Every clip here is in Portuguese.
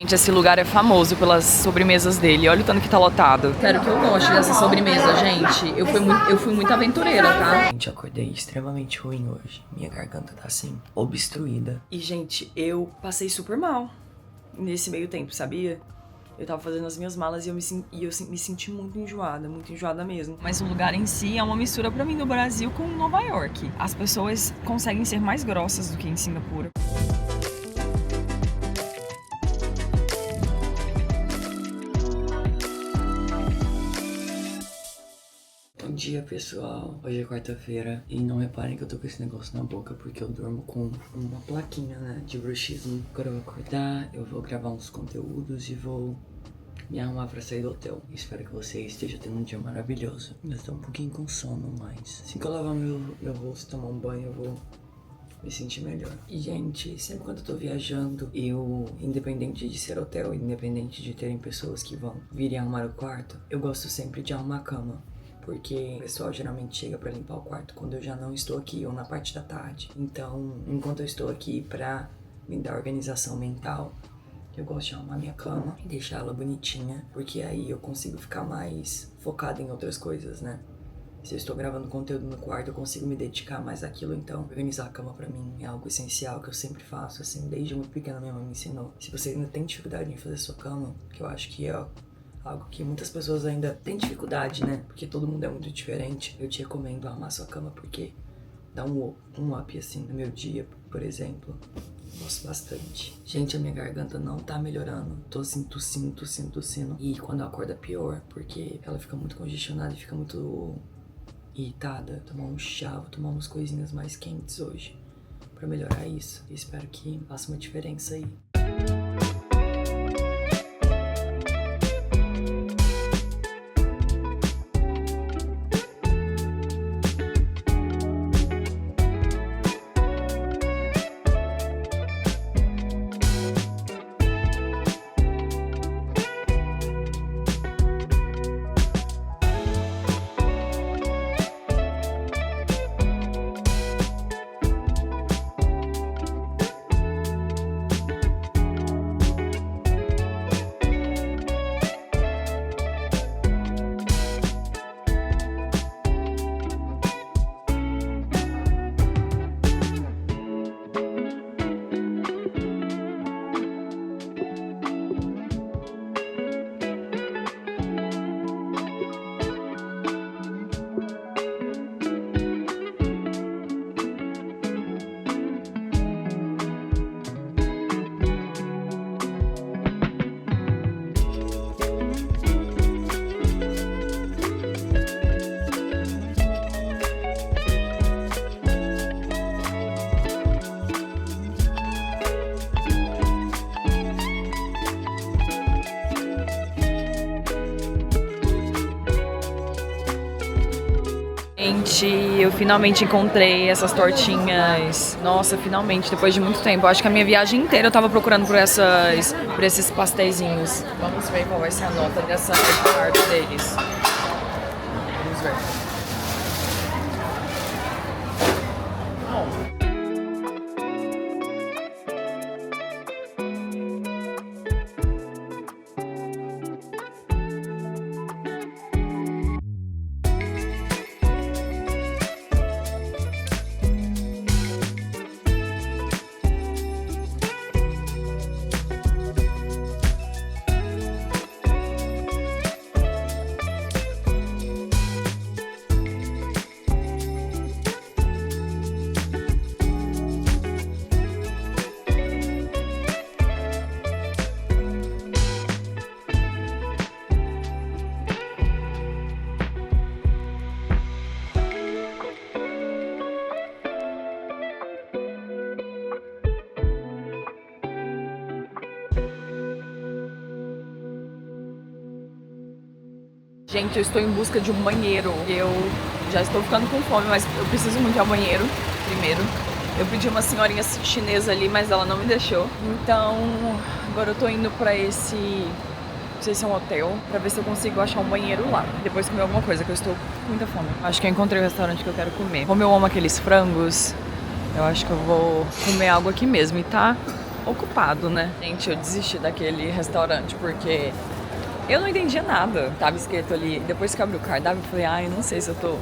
Gente, esse lugar é famoso pelas sobremesas dele. Olha o tanto que tá lotado. Espero que eu goste dessa sobremesa, gente. Eu fui muito aventureira, tá? Gente, eu acordei extremamente ruim hoje. Minha garganta tá assim, obstruída. E, gente, eu passei super mal nesse meio tempo, sabia? Eu tava fazendo as minhas malas e eu me senti muito enjoada mesmo. Mas o lugar em si é uma mistura pra mim do Brasil com Nova York. As pessoas conseguem ser mais grossas do que em Singapura. Bom dia, pessoal. Hoje é quarta-feira e não reparem que eu tô com esse negócio na boca porque eu durmo com uma plaquinha, né, de bruxismo. Agora eu vou acordar, eu vou gravar uns conteúdos e vou me arrumar pra sair do hotel. Espero que você esteja tendo um dia maravilhoso. Eu tô um pouquinho com sono, mas assim que eu lavar meu rosto, tomar um banho, eu vou me sentir melhor. E, gente, sempre quando eu tô viajando, independente de ser hotel, independente de terem pessoas que vão vir e arrumar o quarto, eu gosto sempre de arrumar a cama. Porque o pessoal geralmente chega pra limpar o quarto quando eu já não estou aqui ou na parte da tarde. Então, enquanto eu estou aqui pra me dar organização mental, eu gosto de arrumar minha cama e deixar ela bonitinha, porque aí eu consigo ficar mais focado em outras coisas, né? Se eu estou gravando conteúdo no quarto, eu consigo me dedicar mais àquilo. Então, organizar a cama pra mim é algo essencial que eu sempre faço, assim, desde muito pequena minha mãe me ensinou. Se você ainda tem dificuldade em fazer sua cama, que eu acho que é algo que muitas pessoas ainda têm dificuldade, né? Porque todo mundo é muito diferente. Eu te recomendo arrumar sua cama porque dá um up, assim, no meu dia, por exemplo. Gosto bastante. Gente, a minha garganta não tá melhorando. Tô assim, tossindo. E quando eu acordo é pior, porque ela fica muito congestionada e fica muito irritada. Tomar um chá, vou tomar umas coisinhas mais quentes hoje pra melhorar isso. E espero que faça uma diferença aí. Gente, eu finalmente encontrei essas tortinhas. Nossa, finalmente, depois de muito tempo. Eu acho que a minha viagem inteira eu tava procurando por esses pastéisinhos. Vamos ver qual vai ser a nota dessa parte deles. Vamos ver. Gente, eu estou em busca de um banheiro. Eu já estou ficando com fome, mas eu preciso muito ir ao banheiro primeiro. Eu pedi uma senhorinha chinesa ali, mas ela não me deixou. Então, agora eu tô indo pra esse... não sei se é um hotel, pra ver se eu consigo achar um banheiro lá. Depois comer alguma coisa, que eu estou com muita fome. Acho que eu encontrei o restaurante que eu quero comer. Como eu amo aqueles frangos, eu acho que eu vou comer algo aqui mesmo. E tá ocupado, né? Gente, eu desisti daquele restaurante porque eu não entendia nada. Tava escrito ali, depois que eu abri o cardápio, eu falei, ai, não sei se eu tô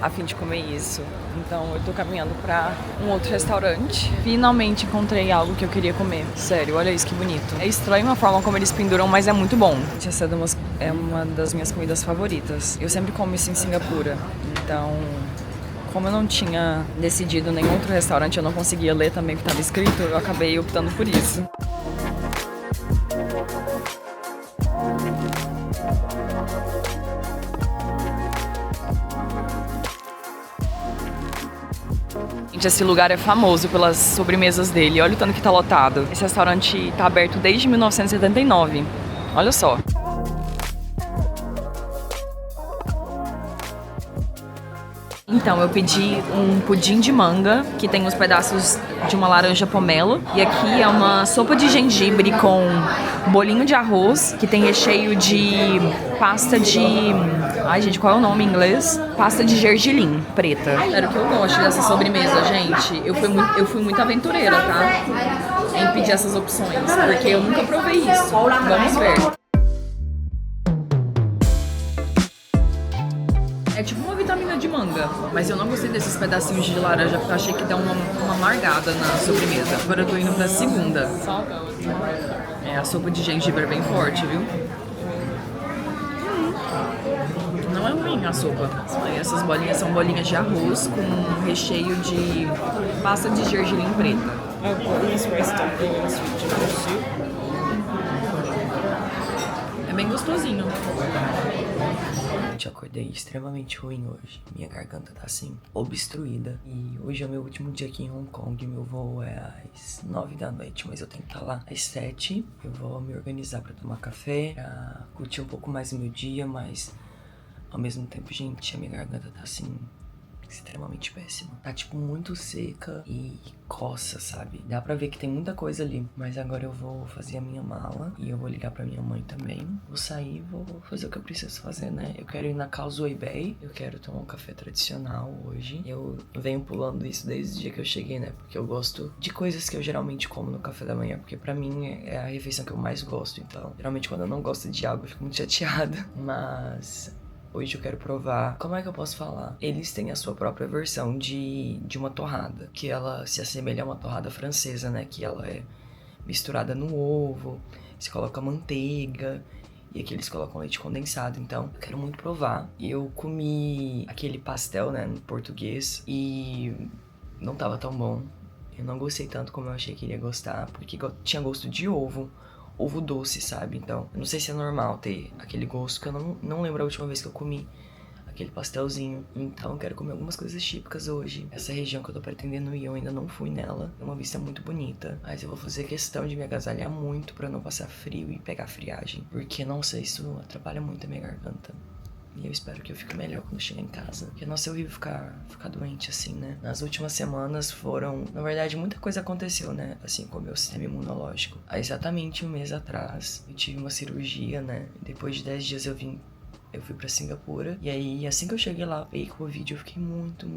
a fim de comer isso. Então eu tô caminhando pra um outro restaurante. Finalmente encontrei algo que eu queria comer. Sério, olha isso que bonito. É estranho a forma como eles penduram, mas é muito bom. Essa é uma das minhas comidas favoritas. Eu sempre como isso em Singapura. Então, como eu não tinha decidido nenhum outro restaurante, eu não conseguia ler também o que estava escrito, eu acabei optando por isso. Gente, esse lugar é famoso pelas sobremesas dele. Olha o tanto que tá lotado. Esse restaurante tá aberto desde 1979. Olha só. Então, eu pedi um pudim de manga, que tem os pedaços de uma laranja pomelo. E aqui é uma sopa de gengibre com bolinho de arroz, que tem recheio de pasta de... Ai, gente, qual é o nome em inglês? Pasta de gergelim preta. Era o que eu gosto dessa sobremesa, gente. Eu fui muito aventureira, tá? Em pedir essas opções, porque eu nunca provei isso. Vamos ver. É tipo uma vitamina de manga, mas eu não gostei desses pedacinhos de laranja porque eu achei que dá uma amargada na sobremesa. Agora eu tô indo pra segunda. É, a sopa de gengibre é bem forte, viu? Não é ruim a sopa. Essas bolinhas são bolinhas de arroz com recheio de pasta de gergelim preta. É bem gostosinho. Eu acordei extremamente ruim hoje. Minha garganta tá assim, obstruída. E hoje é meu último dia aqui em Hong Kong. Meu voo é às 9 da noite, mas eu tenho que estar lá às 7. Eu vou me organizar pra tomar café, pra curtir um pouco mais o meu dia, mas ao mesmo tempo, gente, a minha garganta tá assim, extremamente péssima. Tá tipo muito seca e coça, sabe? Dá pra ver que tem muita coisa ali. Mas agora eu vou fazer a minha mala e eu vou ligar pra minha mãe também. Vou sair, vou fazer o que eu preciso fazer, né? Eu quero ir na Causeway Bay. Eu quero tomar um café tradicional hoje. Eu venho pulando isso desde o dia que eu cheguei, né? Porque eu gosto de coisas que eu geralmente como no café da manhã. Porque pra mim é a refeição que eu mais gosto. Então, geralmente quando eu não gosto de algo eu fico muito chateada. Mas... hoje eu quero provar, como é que eu posso falar? Eles têm a sua própria versão de uma torrada, que ela se assemelha a uma torrada francesa, né? Que ela é misturada no ovo, se coloca manteiga, e aqui eles colocam leite condensado, então eu quero muito provar. E eu comi aquele pastel, né, no português, e não tava tão bom. Eu não gostei tanto como eu achei que iria gostar, porque tinha gosto de ovo doce, sabe? Então, eu não sei se é normal ter aquele gosto, que eu não lembro a última vez que eu comi aquele pastelzinho. Então, eu quero comer algumas coisas típicas hoje. Essa região que eu tô pretendendo ir, eu ainda não fui nela. É uma vista muito bonita, mas eu vou fazer questão de me agasalhar muito pra não passar frio e pegar friagem, porque, nossa, isso atrapalha muito a minha garganta. E eu espero que eu fique melhor quando chegar em casa. Porque, nossa, é horrível ficar doente assim, né? Nas últimas semanas foram... na verdade, muita coisa aconteceu, né? Assim, com o meu sistema imunológico. Há exatamente um mês atrás, eu tive uma cirurgia, né? Depois de 10 dias eu fui pra Singapura. E aí, assim que eu cheguei lá, peguei Covid, eu fiquei muito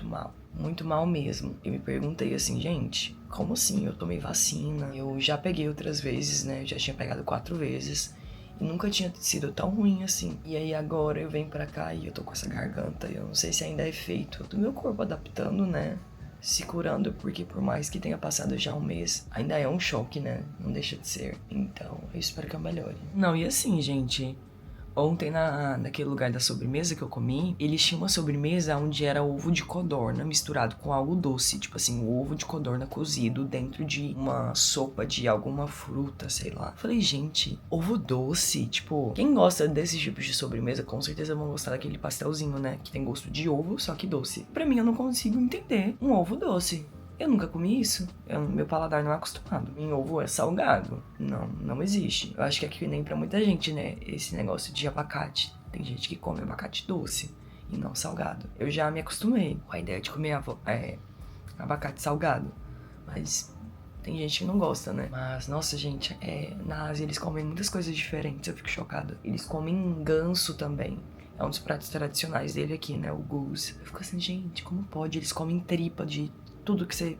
mal. Muito mal mesmo. Eu me perguntei assim, gente, como assim? Eu tomei vacina, eu já peguei outras vezes, né? Eu já tinha pegado 4 vezes. E nunca tinha sido tão ruim assim. E aí agora eu venho pra cá e eu tô com essa garganta. Eu não sei se ainda é efeito do meu corpo adaptando, né? Se curando, porque por mais que tenha passado já um mês, ainda é um choque, né? Não deixa de ser. Então, eu espero que eu melhore. Não, e assim, gente... ontem, naquele lugar da sobremesa que eu comi, eles tinham uma sobremesa onde era ovo de codorna misturado com algo doce. Tipo assim, o ovo de codorna cozido dentro de uma sopa de alguma fruta, sei lá. Falei, gente, ovo doce? Tipo, quem gosta desse tipo de sobremesa, com certeza vão gostar daquele pastelzinho, né? Que tem gosto de ovo, só que doce. Pra mim, eu não consigo entender um ovo doce. Eu nunca comi isso. Meu paladar não é acostumado. Em ovo é salgado. Não existe. Eu acho que é que nem pra muita gente, né? Esse negócio de abacate. Tem gente que come abacate doce e não salgado. Eu já me acostumei com a ideia de comer abacate salgado. Mas tem gente que não gosta, né? Mas, nossa, gente, na Ásia eles comem muitas coisas diferentes. Eu fico chocada. Eles comem ganso também. É um dos pratos tradicionais dele aqui, né? O goose. Eu fico assim, gente, como pode? Eles comem tripa de tudo que você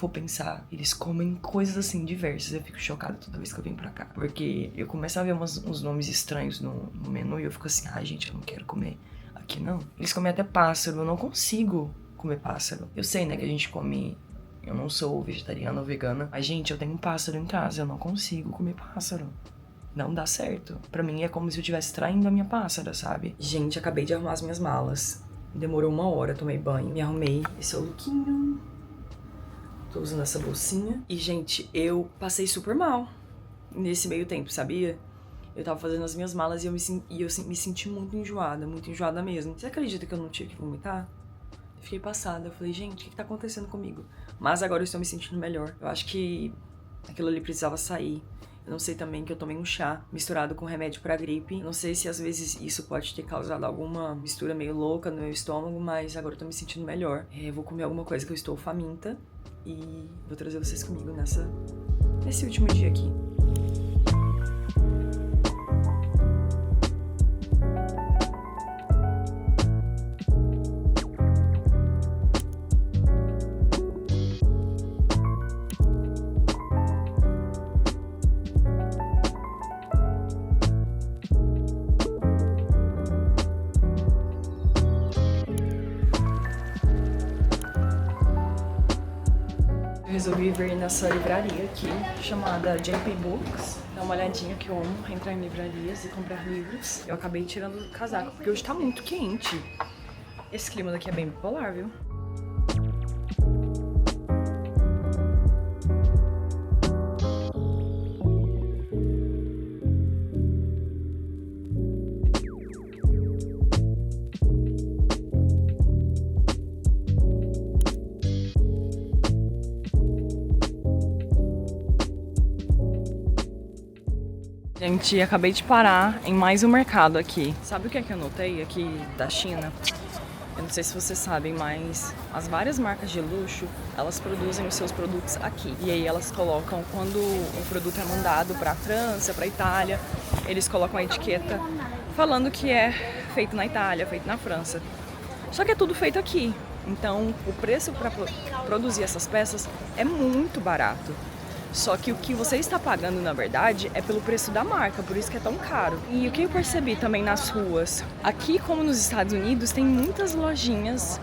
for pensar, eles comem coisas assim diversas. Eu fico chocada toda vez que eu venho pra cá. Porque eu começo a ver uns nomes estranhos no menu e eu fico assim, ai gente, eu não quero comer aqui não. Eles comem até pássaro, eu não consigo comer pássaro. Eu sei, né, que a gente come... Eu não sou vegetariana ou vegana. Mas, gente, eu tenho um pássaro em casa, eu não consigo comer pássaro. Não dá certo. Pra mim é como se eu estivesse traindo a minha pássara, sabe? Gente, acabei de arrumar as minhas malas. Demorou 1 hora, tomei banho, me arrumei. Esse é o lookinho. Tô usando essa bolsinha. E, gente, eu passei super mal nesse meio tempo, sabia? Eu tava fazendo as minhas malas e eu me senti muito enjoada mesmo. Você acredita que eu não tive que vomitar? Eu fiquei passada, eu falei, gente, o que tá acontecendo comigo? Mas agora eu estou me sentindo melhor. Eu acho que aquilo ali precisava sair. Eu não sei também que eu tomei um chá misturado com remédio pra gripe. Não sei se às vezes isso pode ter causado alguma mistura meio louca no meu estômago, mas agora eu tô me sentindo melhor. Eu vou comer alguma coisa que eu estou faminta e vou trazer vocês comigo nesse último dia aqui. Resolvi vir nessa livraria aqui, chamada JP Books. Dar uma olhadinha, que eu amo entrar em livrarias e comprar livros. Eu acabei tirando o casaco, porque hoje tá muito quente. Esse clima daqui é bem bipolar, viu? Gente, acabei de parar em mais um mercado aqui. Sabe o que é que eu notei aqui da China? Eu não sei se vocês sabem, mas as várias marcas de luxo, elas produzem os seus produtos aqui. E aí elas colocam, quando o produto é mandado pra França, pra Itália, eles colocam a etiqueta falando que é feito na Itália, feito na França. Só que é tudo feito aqui. Então, o preço para produzir essas peças é muito barato. Só que o que você está pagando, na verdade, é pelo preço da marca, por isso que é tão caro. E o que eu percebi também nas ruas, aqui como nos Estados Unidos, tem muitas lojinhas,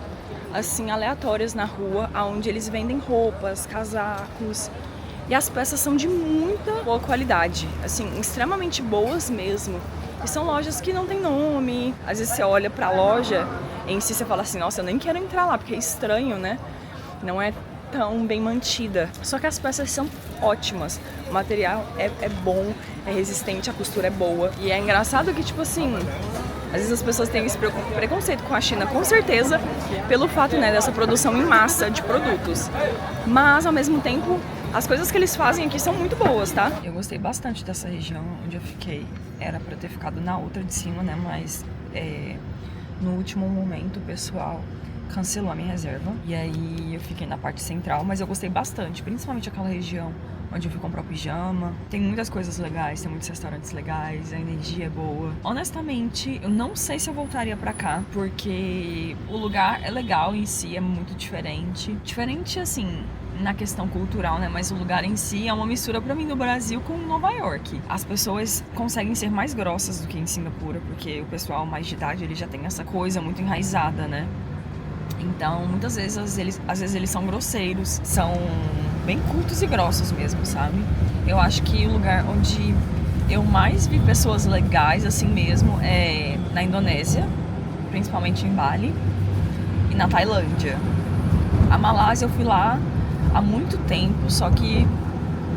assim, aleatórias na rua, onde eles vendem roupas, casacos, e as peças são de muita boa qualidade, assim, extremamente boas mesmo. E são lojas que não tem nome, às vezes você olha pra loja em si, você fala assim, nossa, eu nem quero entrar lá, porque é estranho, né? Não é tão bem mantida. Só que as peças são ótimas. O material é bom, é resistente, a costura é boa. E é engraçado que, tipo assim, às vezes as pessoas têm esse preconceito com a China, com certeza, pelo fato, né, dessa produção em massa de produtos. Mas, ao mesmo tempo, as coisas que eles fazem aqui são muito boas, tá? Eu gostei bastante dessa região onde eu fiquei. Era pra ter ficado na outra de cima, né, mas no último momento o pessoal cancelou a minha reserva, e aí eu fiquei na parte central, mas eu gostei bastante, principalmente aquela região onde eu fui comprar o pijama. Tem muitas coisas legais, tem muitos restaurantes legais, a energia é boa. Honestamente, eu não sei se eu voltaria pra cá, porque o lugar é legal em si, é muito diferente. Diferente, assim, na questão cultural, né? Mas o lugar em si é uma mistura pra mim do Brasil com Nova York. As pessoas conseguem ser mais grossas do que em Singapura, porque o pessoal mais de idade, ele já tem essa coisa muito enraizada, né? Então, muitas vezes, às vezes eles são grosseiros, são bem curtos e grossos mesmo, sabe? Eu acho que o lugar onde eu mais vi pessoas legais, assim mesmo, é na Indonésia, principalmente em Bali, e na Tailândia. A Malásia eu fui lá há muito tempo, só que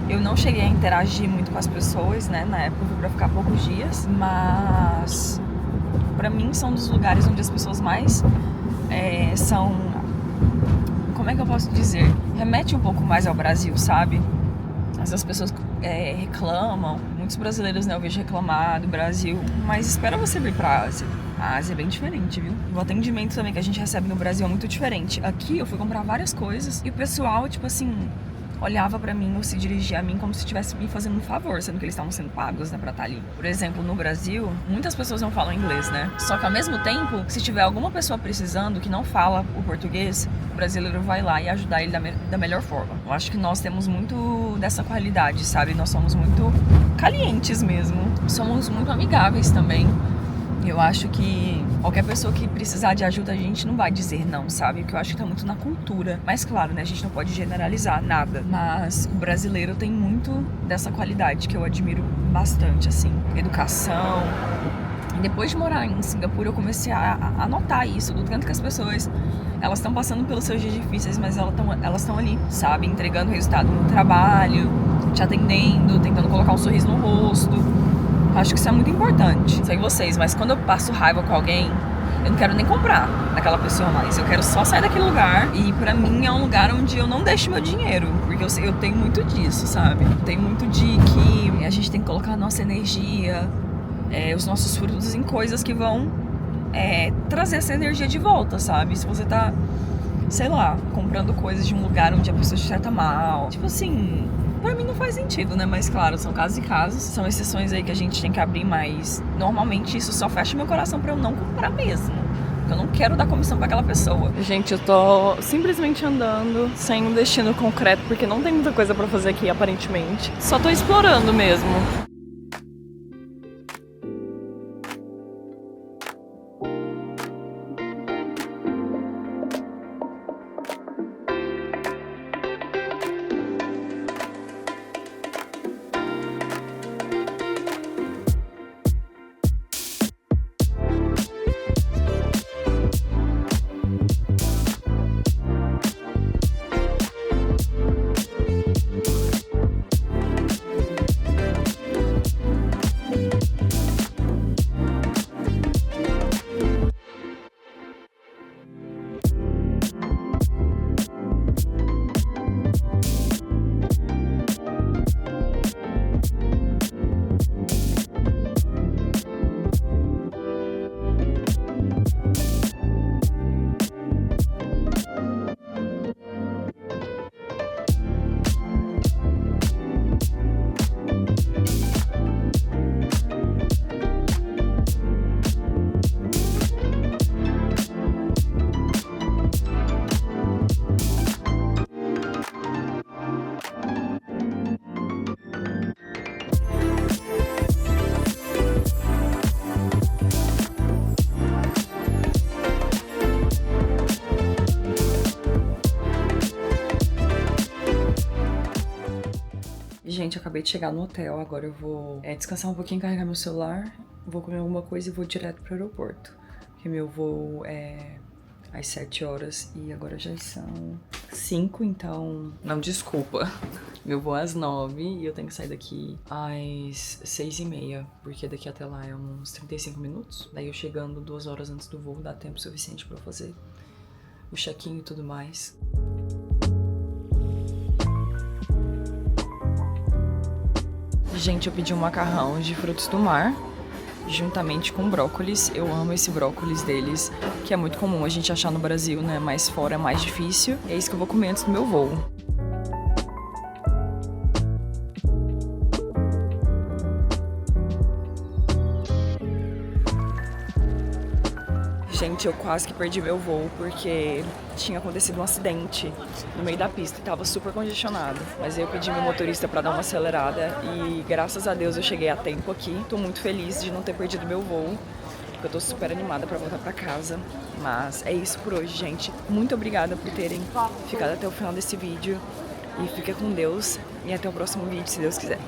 eu não cheguei a interagir muito com as pessoas, né? Na época eu fui pra ficar poucos dias, mas pra mim são dos lugares onde as pessoas mais são, como é que eu posso dizer, remete um pouco mais ao Brasil, sabe? As pessoas reclamam, muitos brasileiros, né, eu vejo reclamar do Brasil, mas espera você vir pra Ásia. A Ásia é bem diferente, viu? O atendimento também que a gente recebe no Brasil é muito diferente. Aqui eu fui comprar várias coisas e o pessoal, tipo assim, olhava pra mim ou se dirigia a mim como se estivesse me fazendo um favor, sendo que eles estavam sendo pagos, né, pra estar ali. Por exemplo, no Brasil, muitas pessoas não falam inglês, né? Só que ao mesmo tempo, se tiver alguma pessoa precisando que não fala o português, o brasileiro vai lá e ajudar ele da melhor forma. Eu acho que nós temos muito dessa qualidade, sabe? Nós somos muito calientes mesmo. Somos muito amigáveis também. Eu acho que qualquer pessoa que precisar de ajuda, a gente não vai dizer não, sabe? Porque eu acho que tá muito na cultura. Mas claro, né? A gente não pode generalizar nada. Mas o brasileiro tem muito dessa qualidade que eu admiro bastante, assim. Educação. E depois de morar em Singapura, eu comecei a notar isso. Do tanto que as pessoas, elas estão passando pelos seus dias difíceis, mas elas estão ali, sabe? Entregando resultado no trabalho, te atendendo, tentando colocar um sorriso no rosto. Acho que isso é muito importante. Sei vocês, mas quando eu passo raiva com alguém, eu não quero nem comprar daquela pessoa mais. Eu quero só sair daquele lugar. E pra mim é um lugar onde eu não deixo meu dinheiro. Porque eu tenho muito disso, sabe? Eu tenho muito de que a gente tem que colocar a nossa energia, os nossos frutos em coisas que vão trazer essa energia de volta, sabe? Se você tá, sei lá, comprando coisas de um lugar onde a pessoa te trata mal. Tipo assim, pra mim não faz sentido, né? Mas claro, são casos e casos. São exceções aí que a gente tem que abrir, mas normalmente isso só fecha meu coração pra eu não comprar mesmo. Eu não quero dar comissão pra aquela pessoa. Gente, eu tô simplesmente andando sem um destino concreto, porque não tem muita coisa pra fazer aqui, aparentemente. Só tô explorando mesmo. Gente, eu acabei de chegar no hotel, agora eu vou descansar um pouquinho, carregar meu celular, vou comer alguma coisa e vou direto pro aeroporto. Porque meu voo é às 7 horas e agora já são 5, então... Não, desculpa. Meu voo é às 9 e eu tenho que sair daqui às 6h30, porque daqui até lá é uns 35 minutos. Daí eu chegando 2 horas antes do voo, dá tempo suficiente pra eu fazer o check-in e tudo mais. Gente, eu pedi um macarrão de frutos do mar, juntamente com brócolis. Eu amo esse brócolis deles, que é muito comum a gente achar no Brasil, né? Mas fora é mais difícil. É isso que eu vou comer antes do meu voo. Gente, eu quase que perdi meu voo porque tinha acontecido um acidente no meio da pista e tava super congestionado. Mas eu pedi meu motorista pra dar uma acelerada e graças a Deus eu cheguei a tempo aqui. Tô muito feliz de não ter perdido meu voo, porque eu tô super animada pra voltar pra casa. Mas é isso por hoje, gente. Muito obrigada por terem ficado até o final desse vídeo. E fica com Deus e até o próximo vídeo, se Deus quiser.